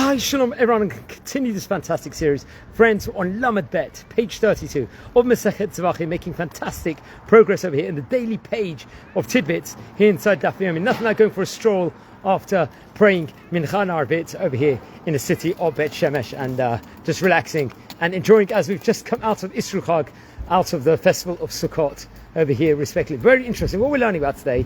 Hi, Shalom everyone, and continue this fantastic series. Friends, on Ramat Bet, page 32 of Masechet Zevachim, making fantastic progress over here in the daily page of tidbits here inside Daf Yomi. Nothing like going for a stroll after praying Mincha and Arvit over here in the city of Bet Shemesh and just relaxing and enjoying as we've just come out of Isru Chag, out of the festival of Sukkot over here respectively. Very interesting. What we're learning about today,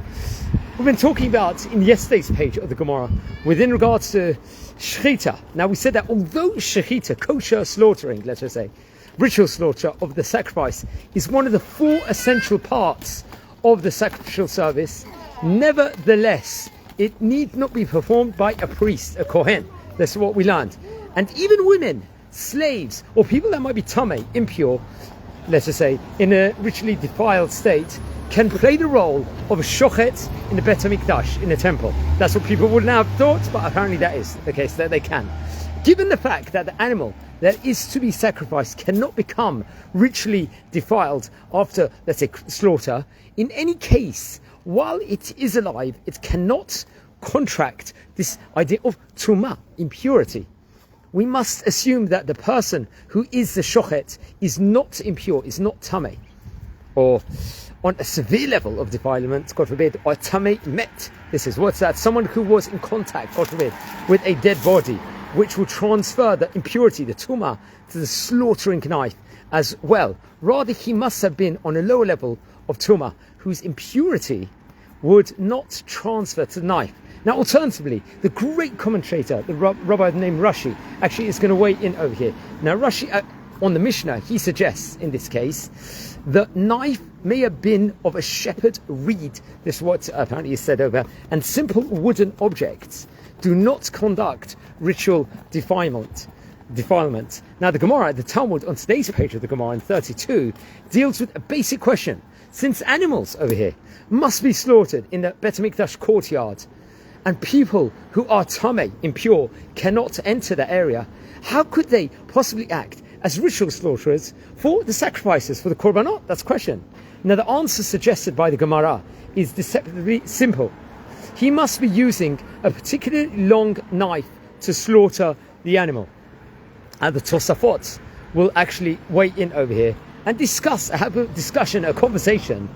we've been talking about in yesterday's page of the Gemara within regards to Shechita. Now we said that although Shechita, kosher slaughtering, let's just say, ritual slaughter of the sacrifice, is one of the four essential parts of the sacrificial service, nevertheless, it need not be performed by a priest, a Kohen. That's what we learned. And even women, slaves, or people that might be tamei, impure, let's just say, in a ritually defiled state, can play the role of a shochet in the Bet HaMikdash, in the temple. That's what people would now have thought, but apparently that is the case, that they can. Given the fact that the animal that is to be sacrificed cannot become ritually defiled after, let's say, slaughter, in any case, while it is alive, it cannot contract this idea of tumah, impurity. We must assume that the person who is the shochet is not impure, is not tamei, or on a severe level of defilement, God forbid, or tamei met. This is what's that? Someone who was in contact, God forbid, with a dead body, which will transfer the impurity, the tumah, to the slaughtering knife as well. Rather, he must have been on a lower level of tumah, whose impurity would not transfer to the knife. Now, alternatively, the great commentator, the rabbi named Rashi, actually is going to weigh in over here. Now, Rashi, on the Mishnah, he suggests, in this case, the knife may have been of a shepherd reed. This is what apparently is said over. And simple wooden objects do not conduct ritual defilement. Now, the Gemara, the Talmud, on today's page of the Gemara in 32, deals with a basic question. Since animals over here must be slaughtered in the Bet HaMikdash courtyard, and people who are tamei, impure, cannot enter the area, how could they possibly act as ritual slaughterers for the sacrifices, for the korbanot? That's the question. Now, the answer suggested by the Gemara is deceptively simple. He must be using a particularly long knife to slaughter the animal. And the Tosafot will actually weigh in over here and have a discussion, a conversation,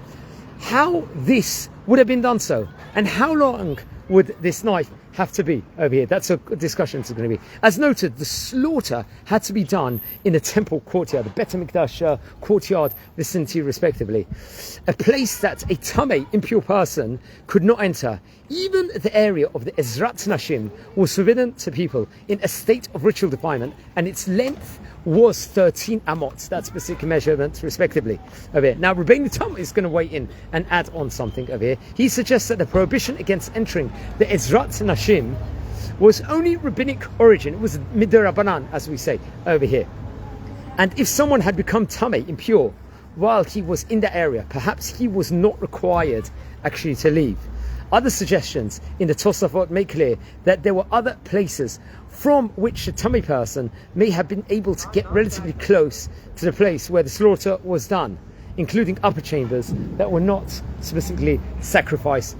how this would have been done so, and how long would this knife have to be over here. That's a discussion it's going to be. As noted, the slaughter had to be done in a temple courtyard, the Bet HaMikdash courtyard vicinity respectively. A place that a tamei, impure person, could not enter. Even the area of the Ezrat Nashim was forbidden to people in a state of ritual defilement, and its length was 13 amot. That's specific measurement respectively over here. Now, Rabbeinu Tam is going to weigh in and add on something over here. He suggests that the prohibition against entering the Ezrat Nashim was only rabbinic origin. It was midirabanan, as we say over here. And if someone had become tamei, impure, while he was in the area, perhaps he was not required actually to leave. Other suggestions in the Tosafot make clear that there were other places from which a tamei person may have been able to get relatively close to the place where the slaughter was done, including upper chambers that were not specifically sacrificed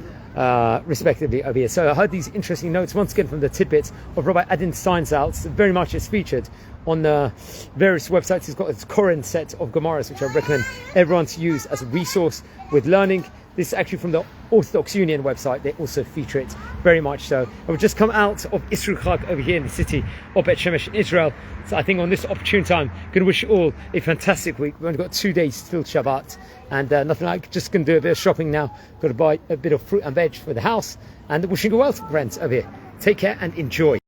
respectively over here. So I heard these interesting notes once again from the tidbits of Rabbi Adin Steinsaltz. Very much is featured on the various websites. He's got his Koren set of Gemaras, which I recommend everyone to use as a resource with learning. This is actually from the Orthodox Union website. They also feature it very much so. And we've just come out of Isru Chag over here in the city of Bet Shemesh in Israel. So I think on this opportune time, I'm going to wish you all a fantastic week. We've only got 2 days till Shabbat, and nothing like just going to do a bit of shopping now. Got to buy a bit of fruit and veg for the house, and wishing you well, friends over here. Take care and enjoy.